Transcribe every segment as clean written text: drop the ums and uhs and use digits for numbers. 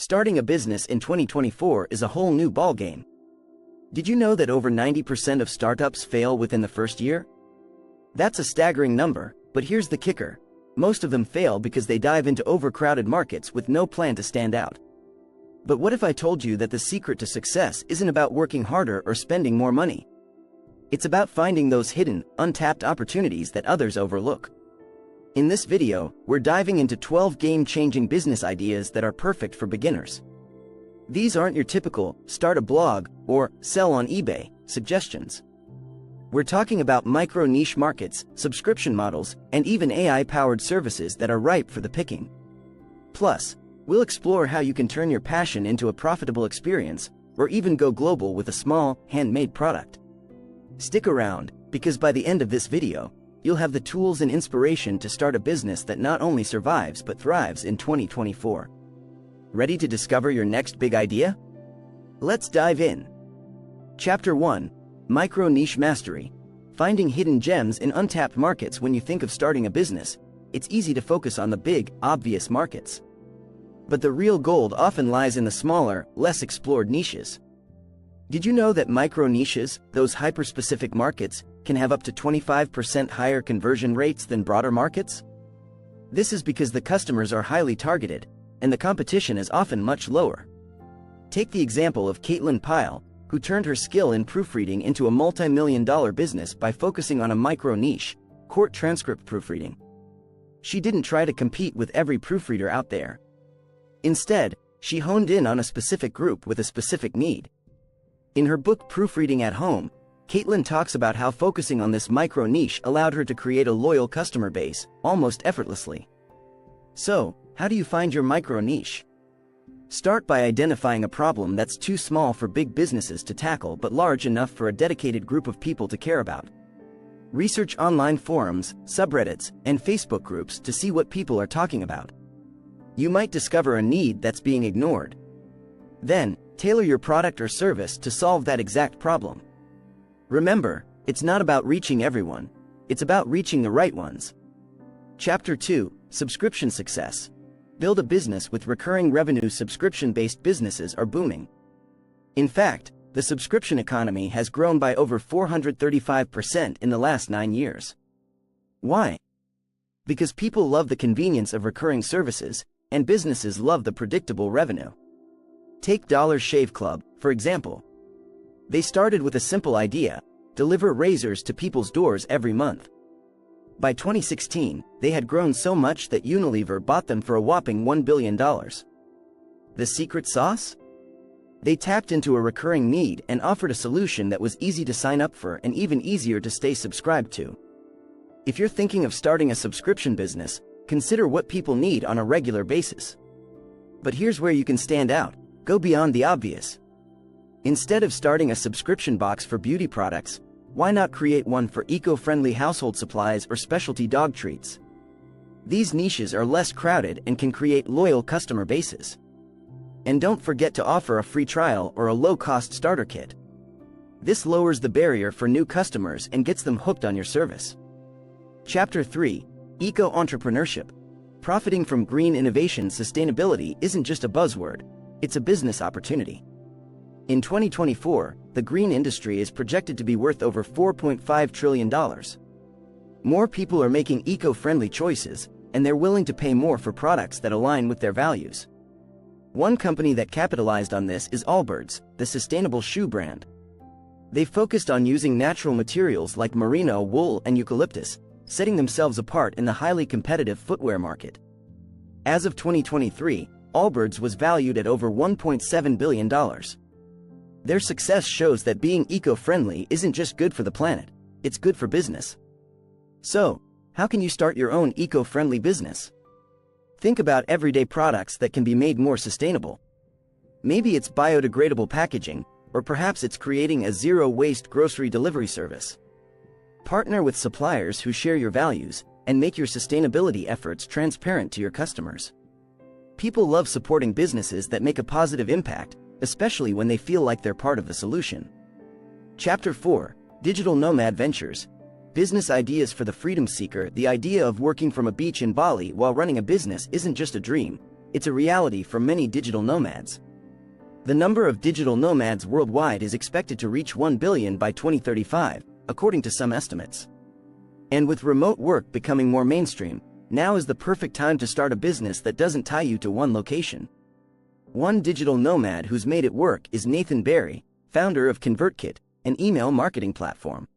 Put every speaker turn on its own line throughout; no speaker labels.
Starting a business in 2024 is a whole new ballgame. Did you know that over 90% of startups fail within the first year? That's a staggering number, but here's the kicker. Most of them fail because they dive into overcrowded markets with no plan to stand out. But what if I told you that the secret to success isn't about working harder or spending more money? It's about finding those hidden, untapped opportunities that others overlook. In this video, we're diving into 12 game-changing business ideas that are perfect for beginners. These aren't your typical start a blog or sell on eBay suggestions. We're talking about micro-niche markets, subscription models, and even AI-powered services that are ripe for the picking. Plus, we'll explore how you can turn your passion into a profitable experience, or even go global with a small, handmade product. Stick around, because by the end of this video, you'll have the tools and inspiration to start a business that not only survives but thrives in 2024. Ready to discover your next big idea? Let's dive in. Chapter 1: Micro-Niche Mastery. Finding hidden gems in untapped markets. When you think of starting a business, it's easy to focus on the big, obvious markets. But the real gold often lies in the smaller, less explored niches. Did you know that micro-niches, those hyper-specific markets, can have up to 25% higher conversion rates than broader markets? This is because the customers are highly targeted, and the competition is often much lower. Take the example of Caitlin Pyle, who turned her skill in proofreading into a multi-million-dollar business by focusing on a micro-niche, court transcript proofreading. She didn't try to compete with every proofreader out there. Instead, she honed in on a specific group with a specific need. In her book Proofreading at Home, Caitlin talks about how focusing on this micro-niche allowed her to create a loyal customer base, almost effortlessly. So, how do you find your micro-niche? Start by identifying a problem that's too small for big businesses to tackle but large enough for a dedicated group of people to care about. Research online forums, subreddits, and Facebook groups to see what people are talking about. You might discover a need that's being ignored. Then, tailor your product or service to solve that exact problem. Remember, it's not about reaching everyone, it's about reaching the right ones. Chapter 2: Subscription Success. Build a business with recurring revenue. Subscription-based businesses are booming. In fact, the subscription economy has grown by over 435% in the last 9 years. Why? Because people love the convenience of recurring services, and businesses love the predictable revenue. Take Dollar Shave Club, for example. They started with a simple idea: deliver razors to people's doors every month. By 2016, they had grown so much that Unilever bought them for a whopping $1 billion. The secret sauce? They tapped into a recurring need and offered a solution that was easy to sign up for and even easier to stay subscribed to. If you're thinking of starting a subscription business, consider what people need on a regular basis. But here's where you can stand out: go beyond the obvious. Instead of starting a subscription box for beauty products, why not create one for eco-friendly household supplies or specialty dog treats? These niches are less crowded and can create loyal customer bases. And don't forget to offer a free trial or a low-cost starter kit. This lowers the barrier for new customers and gets them hooked on your service. Chapter 3: Eco-Entrepreneurship. Profiting from green innovation. Sustainability isn't just a buzzword, it's a business opportunity. In 2024, the green industry is projected to be worth over $4.5 trillion. More people are making eco-friendly choices, and they're willing to pay more for products that align with their values. One company that capitalized on this is Allbirds, the sustainable shoe brand. They focused on using natural materials like merino wool and eucalyptus, setting themselves apart in the highly competitive footwear market. As of 2023, Allbirds was valued at over $1.7 billion. Their success shows that being eco-friendly isn't just good for the planet, it's good for business. So, how can you start your own eco-friendly business? Think about everyday products that can be made more sustainable. Maybe it's biodegradable packaging, or perhaps it's creating a zero-waste grocery delivery service. Partner with suppliers who share your values, and make your sustainability efforts transparent to your customers. People love supporting businesses that make a positive impact, especially when they feel like they're part of the solution. Chapter 4: Digital Nomad Ventures. Business ideas for the freedom seeker. The idea of working from a beach in Bali while running a business isn't just a dream, it's a reality for many digital nomads. The number of digital nomads worldwide is expected to reach 1 billion by 2035, according to some estimates. And with remote work becoming more mainstream, now is the perfect time to start a business that doesn't tie you to one location. One digital nomad who's made it work is Nathan Barry, founder of ConvertKit, an email marketing platform.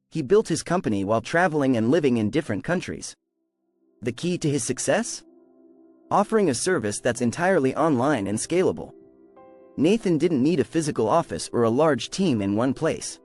He built his company while traveling and living in different countries. The key to his success? Offering a service that's entirely online and scalable. Nathan didn't need a physical office or a large team in one place.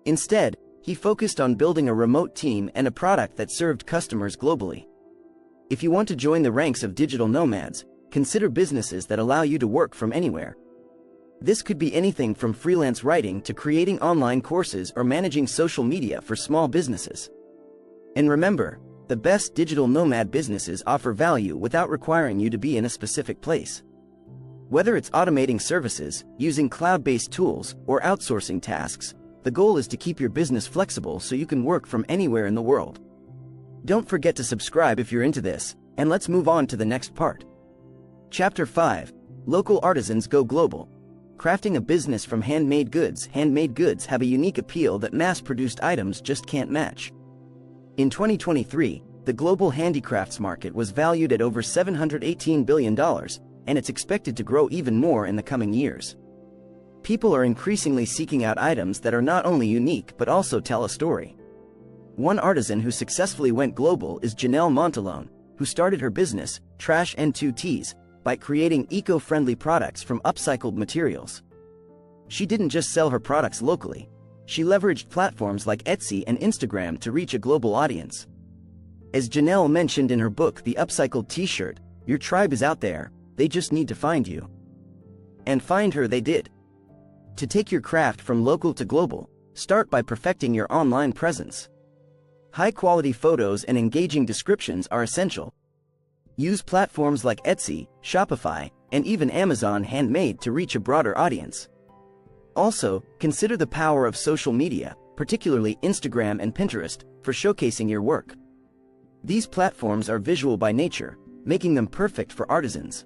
Instead, he focused on building a remote team and a product that served customers globally. If you want to join the ranks of digital nomads, consider businesses that allow you to work from anywhere. This could be anything from freelance writing to creating online courses or managing social media for small businesses. And remember, the best digital nomad businesses offer value without requiring you to be in a specific place. Whether it's automating services, using cloud-based tools, or outsourcing tasks, the goal is to keep your business flexible so you can work from anywhere in the world. Don't forget to subscribe if you're into this, and let's move on to the next part. Chapter 5. Local Artisans Go Global. Crafting a business from handmade goods. Handmade goods have a unique appeal that mass-produced items just can't match. In 2023, the global handicrafts market was valued at over $718 billion, and it's expected to grow even more in the coming years. People are increasingly seeking out items that are not only unique but also tell a story. One artisan who successfully went global is Janelle Montalone, who started her business, Trash and 2 T's, by creating eco-friendly products from upcycled materials. She didn't just sell her products locally. She leveraged platforms like Etsy and Instagram to reach a global audience. As Janelle mentioned in her book The Upcycled T-Shirt, your tribe is out there, they just need to find you. And find her they did. To take your craft from local to global, start by perfecting your online presence. High-quality photos and engaging descriptions are essential. Use platforms like Etsy, Shopify, and even Amazon Handmade to reach a broader audience. Also, consider the power of social media, particularly Instagram and Pinterest, for showcasing your work. These platforms are visual by nature, making them perfect for artisans.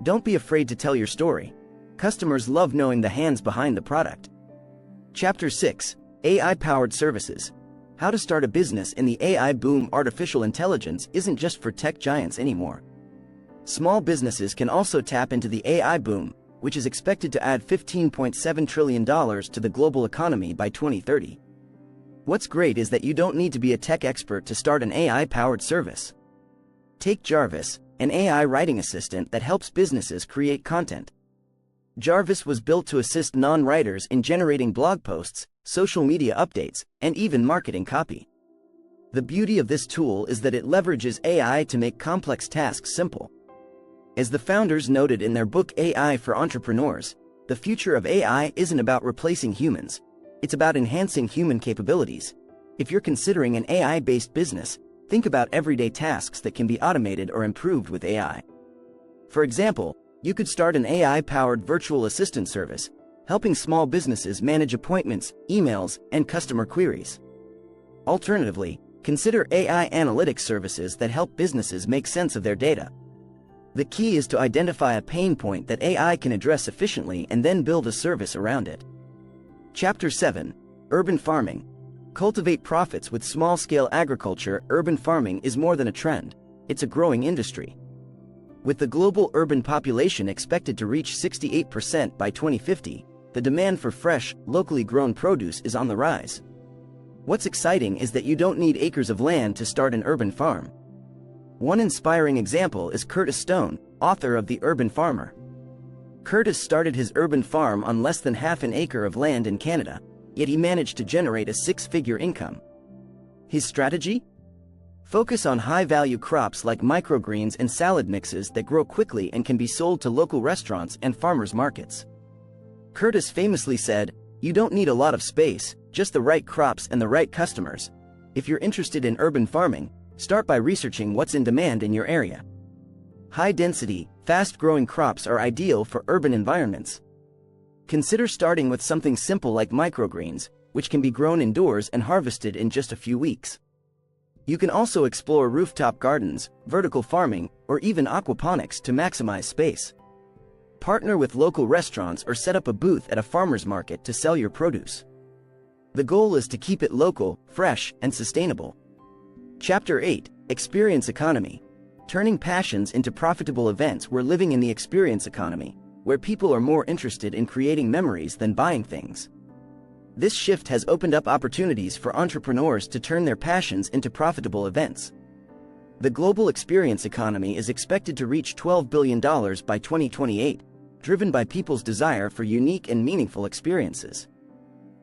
Don't be afraid to tell your story. Customers love knowing the hands behind the product. Chapter 6. AI-Powered Services. How to start a business in the AI boom. Artificial intelligence isn't just for tech giants anymore. Small businesses can also tap into the AI boom, which is expected to add $15.7 trillion to the global economy by 2030. What's great is that you don't need to be a tech expert to start an AI-powered service. Take Jarvis, an AI writing assistant that helps businesses create content. Jarvis was built to assist non-writers in generating blog posts, social media updates, and even marketing copy. The beauty of this tool is that it leverages AI to make complex tasks simple. As the founders noted in their book AI for Entrepreneurs, the future of AI isn't about replacing humans, it's about enhancing human capabilities. If you're considering an AI-based business, think about everyday tasks that can be automated or improved with AI. For example, you could start an AI-powered virtual assistant service, helping small businesses manage appointments, emails, and customer queries. Alternatively, consider AI analytics services that help businesses make sense of their data. The key is to identify a pain point that AI can address efficiently and then build a service around it. Chapter 7. Urban Farming. Cultivate profits with small-scale agriculture. Urban farming is more than a trend, it's a growing industry. With the global urban population expected to reach 68% by 2050, the demand for fresh, locally grown produce is on the rise. What's exciting is that you don't need acres of land to start an urban farm. One inspiring example is Curtis Stone, author of The Urban Farmer. Curtis started his urban farm on less than half an acre of land in Canada, yet he managed to generate a 6-figure income. His strategy? Focus on high-value crops like microgreens and salad mixes that grow quickly and can be sold to local restaurants and farmers markets. Curtis famously said, "You don't need a lot of space, just the right crops and the right customers. If you're interested in urban farming, start by researching what's in demand in your area." High-density, fast-growing crops are ideal for urban environments. Consider starting with something simple like microgreens, which can be grown indoors and harvested in just a few weeks. You can also explore rooftop gardens, vertical farming, or even aquaponics to maximize space. Partner with local restaurants or set up a booth at a farmer's market to sell your produce. The goal is to keep it local, fresh, and sustainable. Chapter 8: Experience Economy. Turning passions into profitable events. We're living in the experience economy, where people are more interested in creating memories than buying things. This shift has opened up opportunities for entrepreneurs to turn their passions into profitable events. The global experience economy is expected to reach $12 billion by 2028, driven by people's desire for unique and meaningful experiences.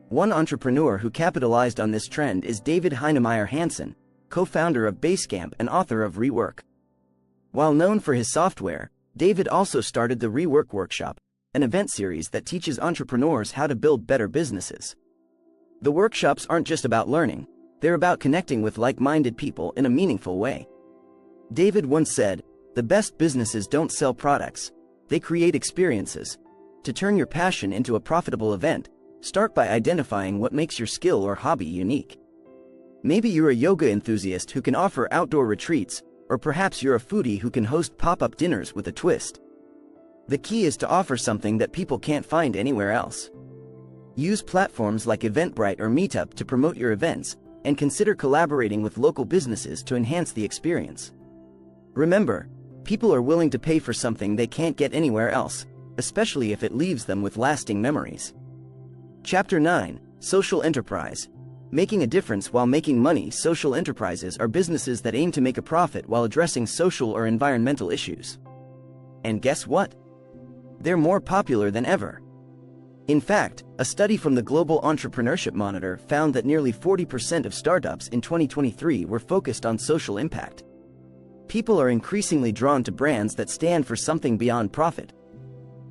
One entrepreneur who capitalized on this trend is David Heinemeier Hansson, co-founder of Basecamp and author of Rework. While known for his software, David also started the Rework Workshop, an event series that teaches entrepreneurs how to build better businesses. The workshops aren't just about learning, they're about connecting with like-minded people in a meaningful way. David once said, "The best businesses don't sell products, they create experiences." To turn your passion into a profitable event, start by identifying what makes your skill or hobby unique. Maybe you're a yoga enthusiast who can offer outdoor retreats, or perhaps you're a foodie who can host pop-up dinners with a twist. The key is to offer something that people can't find anywhere else. Use platforms like Eventbrite or Meetup to promote your events, and consider collaborating with local businesses to enhance the experience. Remember, people are willing to pay for something they can't get anywhere else, especially if it leaves them with lasting memories. Chapter 9: Social Enterprise. Making a difference while making money. Social enterprises are businesses that aim to make a profit while addressing social or environmental issues. And guess what? They're more popular than ever. In fact, a study from the Global Entrepreneurship Monitor found that nearly 40% of startups in 2023 were focused on social impact. People are increasingly drawn to brands that stand for something beyond profit.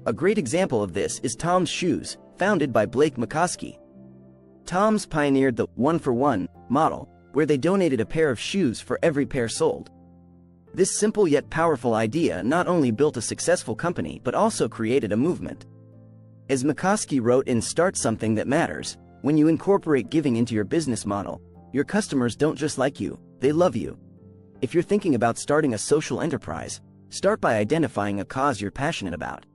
A great example of this is Tom's Shoes, founded by Blake McCoskey. Tom's pioneered the one-for-one model, where they donated a pair of shoes for every pair sold. This simple yet powerful idea not only built a successful company but also created a movement. As McCoskey wrote in Start Something That Matters, when you incorporate giving into your business model, your customers don't just like you, they love you. If you're thinking about starting a social enterprise, start by identifying a cause you're passionate about.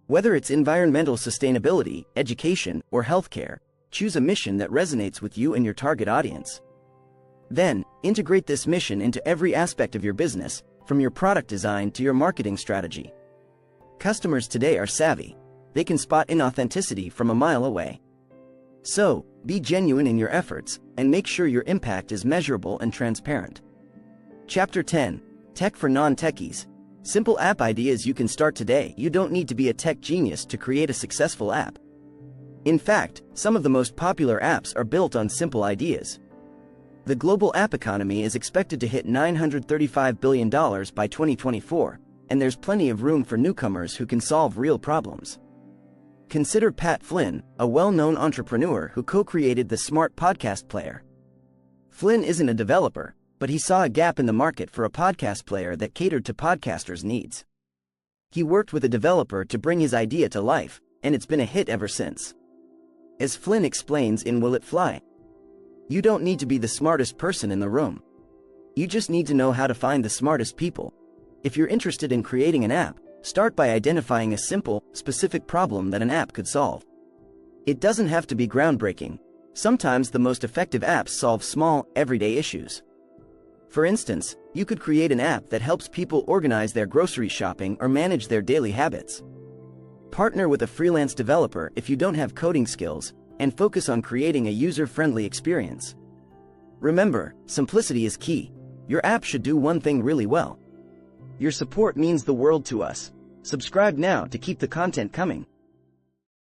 Whether it's environmental sustainability, education, or healthcare, choose a mission that resonates with you and your target audience. Then, integrate this mission into every aspect of your business, from your product design to your marketing strategy. Customers today are savvy. They can spot inauthenticity from a mile away. So, be genuine in your efforts, and make sure your impact is measurable and transparent. Chapter 10: Tech for Non-Techies. Simple app ideas you can start today. You don't need to be a tech genius to create a successful app. In fact, some of the most popular apps are built on simple ideas. The global app economy is expected to hit $935 billion by 2024, and there's plenty of room for newcomers who can solve real problems. Consider Pat Flynn, a well-known entrepreneur who co-created the Smart Podcast Player. Flynn isn't a developer, but he saw a gap in the market for a podcast player that catered to podcasters' needs. He worked with a developer to bring his idea to life, and it's been a hit ever since. As Flynn explains in Will It Fly? You don't need to be the smartest person in the room. You just need to know how to find the smartest people. If you're interested in creating an app, start by identifying a simple, specific problem that an app could solve. It doesn't have to be groundbreaking. Sometimes the most effective apps solve small, everyday issues. For instance, you could create an app that helps people organize their grocery shopping or manage their daily habits. Partner with a freelance developer if you don't have coding skills, and focus on creating a user-friendly experience. Remember, simplicity is key. Your app should do one thing really well. Your support means the world to us. Subscribe now to keep the content coming.